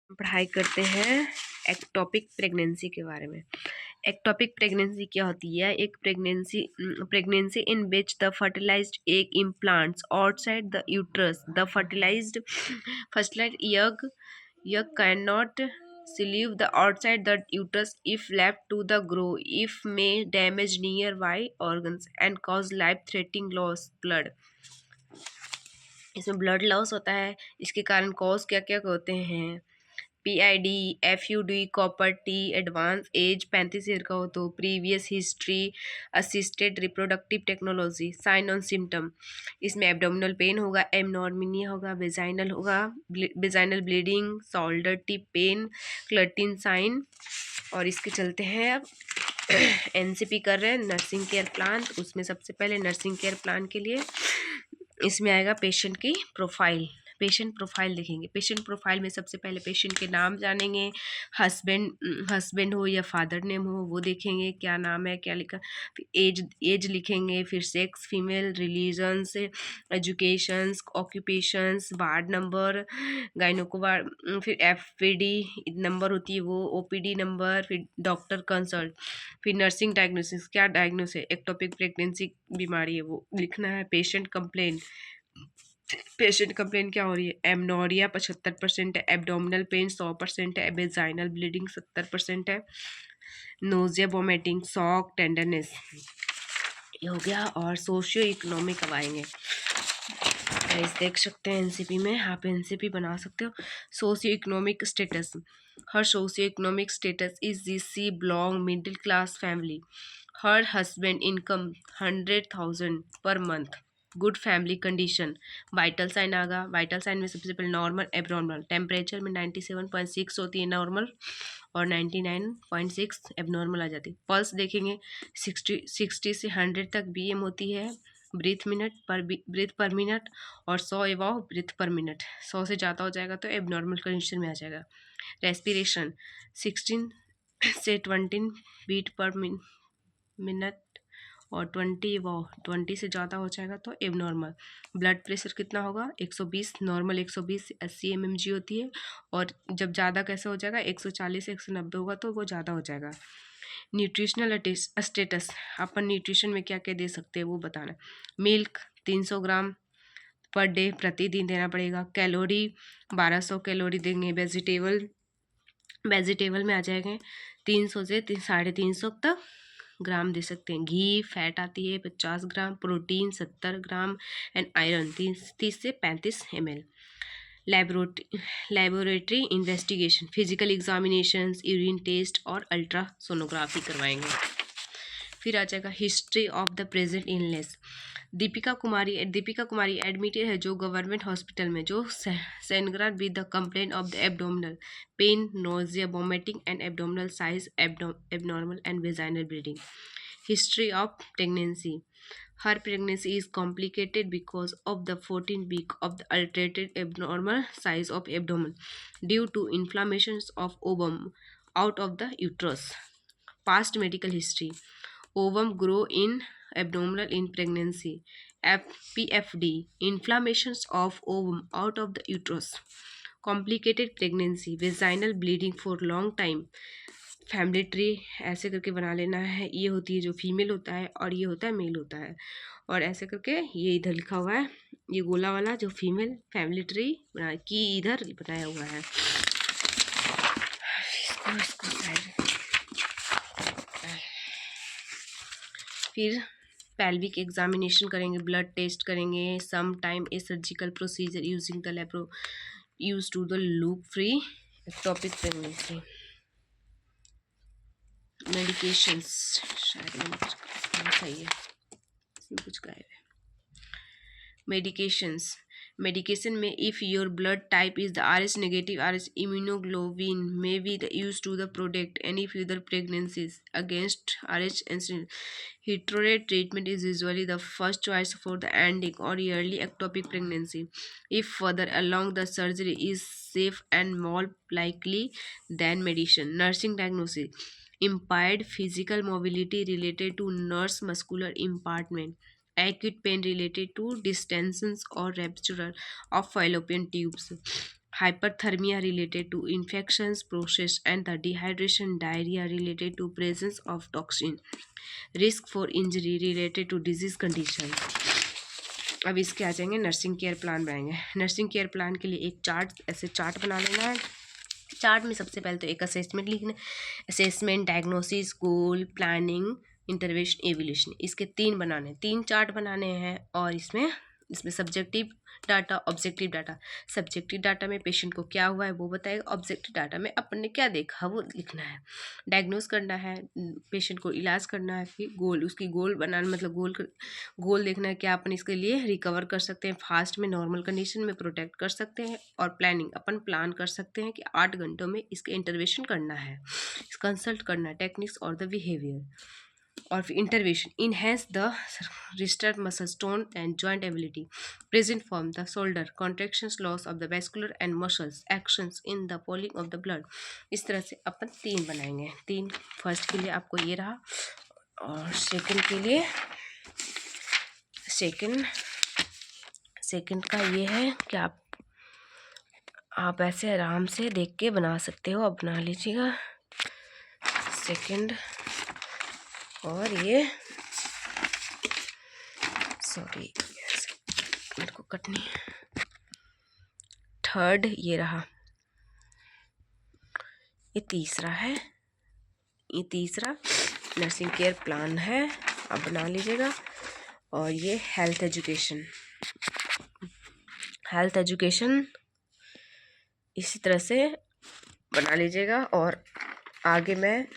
पढ़ाई करते हैं एक्टोपिक प्रेगनेंसी के बारे में। एक्टोपिक प्रेगनेंसी क्या होती है? एक pregnancy in which the fertilised egg implants outside the uterus. The fertilised egg can not leave the outside the uterus if left to the grow, if may damage nearby organs and cause life threatening loss blood। इसमें blood loss होता है। इसके कारण cause क्या क्या होते हैं? PID, FUD, copper T, advance age 35 year का हो तो, previous history, assisted reproductive technology, sign and symptom. इसमें एब्डोमिनल पेन होगा, एमनॉर्मिनिया होगा, vaginal bleeding, shoulder tip pain, क्लर्टिन साइन। और इसके चलते हैं अब NCP कर रहे हैं नर्सिंग केयर प्लान। उसमें सबसे पहले नर्सिंग केयर प्लान के लिए इसमें आएगा पेशेंट की प्रोफाइल। पेशेंट प्रोफाइल देखेंगे। पेशेंट प्रोफाइल में सबसे पहले पेशेंट के नाम जानेंगे। हस्बैंड हो या फादर नेम हो वो देखेंगे, क्या नाम है, क्या लिखा। फिर एज लिखेंगे। फिर sex female, religions, educations, occupations, ward number, gynaeco ward, फिर FPD नंबर होती है वो, OPD नंबर, फिर डॉक्टर कंसल्ट, फिर नर्सिंग डायग्नोसिस, क्या डायग्नोस है, एक्टोपिक प्रेगनेंसी बीमारी है वो लिखना है। पेशेंट कंप्लेन क्या हो रही है? एमनोरिया 75% है, एब्डोमिनल पेन 100% है, वेजाइनल ब्लीडिंग 70% है, नोजिया, वोमिटिंग, शॉक, टेंडरनेस, ये हो गया। और सोशियो इकोनॉमिक अब आएंगे। इस देख सकते हैं NCP में, आप NCP बना सकते हो। Socio economic status, her socio economic status is she belong middle class family, her husband income 100,000 per month, good family condition. Vital sign आगा। वाइटल साइन में सबसे पहले नॉर्मल, एबनॉर्मल। टेम्परेचर में 97.6 होती है नॉर्मल और 99.6 एबनॉर्मल आ जाती है। पल्स देखेंगे 60 से 100 तक BM होती है, ब्रीथ पर मिनट, और 100 एवॉव ब्रीथ पर मिनट। 100 से ज़्यादा हो जाएगा तो एबनॉर्मल कंडीशन में आ जाएगा। रेस्पिरेशन 16 से 20 बीट पर मिनट और 20 से ज़्यादा हो जाएगा तो एबनॉर्मल। ब्लड प्रेशर कितना होगा? 120, नॉर्मल 120 से 80 mmG होती है, और जब ज़्यादा कैसे हो जाएगा? 140 से 190 होगा तो वो ज़्यादा हो जाएगा। न्यूट्रिशनल स्टेटस, अपन न्यूट्रिशन में क्या क्या दे सकते हैं वो बताना। मिल्क 300 ग्राम पर डे प्रतिदिन देना पड़ेगा। कैलोरी 1200 कैलोरी देंगे। वेजिटेबल में आ जाएंगे 300 से 350 तक ग्राम दे सकते हैं। घी फैट आती है 50 gram, protein 70 gram and iron 30 से 35 ml। Laboratory investigation, physical examinations, urine test और अल्ट्रासोनोग्राफी करवाएंगे। फिर आ जाएगा history of the present illness. Deepika Kumari admitted है जो गवर्नमेंट हॉस्पिटल में, जो सेनग्राड with the complaint of the abdominal pain, nausea, vomiting and abdominal size abnormal and vaginal bleeding. History of pregnancy. Her pregnancy is complicated because of the 14th week of the altered abnormal size of abdomen due to inflammations of ovum out of the uterus. Past medical history. Ovum grow in abdominal in pregnancy. PFD. Inflammations of ovum out of the uterus. Complicated pregnancy. Vaginal bleeding for long time. Family tree ऐसे करके बना लेना है। ये होती है जो female होता है और ये होता है मेल होता है, और ऐसे करके ये इधर लिखा हुआ है, ये गोला वाला जो फीमेल फैमिली ट्री बना की इधर बनाया हुआ है। फिर पेल्विक एग्जामिनेशन करेंगे, ब्लड टेस्ट करेंगे, some time a surgical procedure using the lapro use to the loop free ectopic pregnancy. Medications, शायद सही है, इसमें कुछ गायब है। मेडिकेशन में if your blood type is the RH negative, RH immunoglobulin may be used to the protect any further pregnancies against RH incident. Heterorate treatment is usually the first choice for the ending or early ectopic pregnancy. If further along the surgery is safe and more likely than medicine. Nursing diagnosis: impaired physical mobility related to nurse muscular impairment, acute pain related to distensions or rupture of fallopian tubes, hyperthermia related to infections process, and the dehydration diarrhea related to presence of toxin, risk for injury related to disease condition. अब इसके आ जाएंगे nursing care plan बनाएंगे। Nursing care plan के लिए एक chart, ऐसे chart बना लेना है। चार्ट में सबसे पहले तो एक असेसमेंट लिखना, असेसमेंट, डायग्नोसिस, गोल, प्लानिंग, इंटरवेंशन, एवोल्यूशन, इसके 3 बनाने, 3 चार्ट बनाने हैं। और इसमें subjective data, objective data. Subjective data में पेशेंट को क्या हुआ है वो बताएगा, ऑब्जेक्टिव डाटा में अपन ने क्या देखा वो लिखना है। डायग्नोस करना है, पेशेंट को इलाज करना है। फिर गोल, उसकी गोल बनाना, मतलब गोल देखना है क्या अपन इसके लिए रिकवर कर सकते हैं, फास्ट में, नॉर्मल कंडीशन में प्रोटेक्ट कर सकते हैं। और प्लानिंग, अपन प्लान कर सकते हैं कि 8 घंटों में इसके इंटरवेंशन करना है, कंसल्ट करना है, टेक्निक्स और द बिहेवियर। और फिर intervention, enhance the restore muscle tone and joint ability, present form the shoulder contractions, loss of the vascular and muscles actions in the polling of the blood. इस तरह से अपन 3 बनाएंगे। 3 first के लिए आपको ये रहा, और सेकंड के लिए सेकंड का ये है कि आप ऐसे आराम से देख के बना सकते हो, अब बना लीजिएगा सेकंड। और ये सॉरी मेरे को कटनी, थर्ड ये रहा, ये तीसरा है, ये तीसरा नर्सिंग केयर प्लान है, आप बना लीजिएगा। और ये हेल्थ एजुकेशन इसी तरह से बना लीजिएगा। और आगे मैं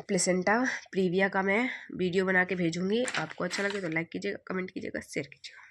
प्लेसेंटा प्रीविया का मैं वीडियो बना के भेजूंगी। आपको अच्छा लगे तो लाइक कीजिएगा, कमेंट कीजिएगा, शेयर कीजिएगा।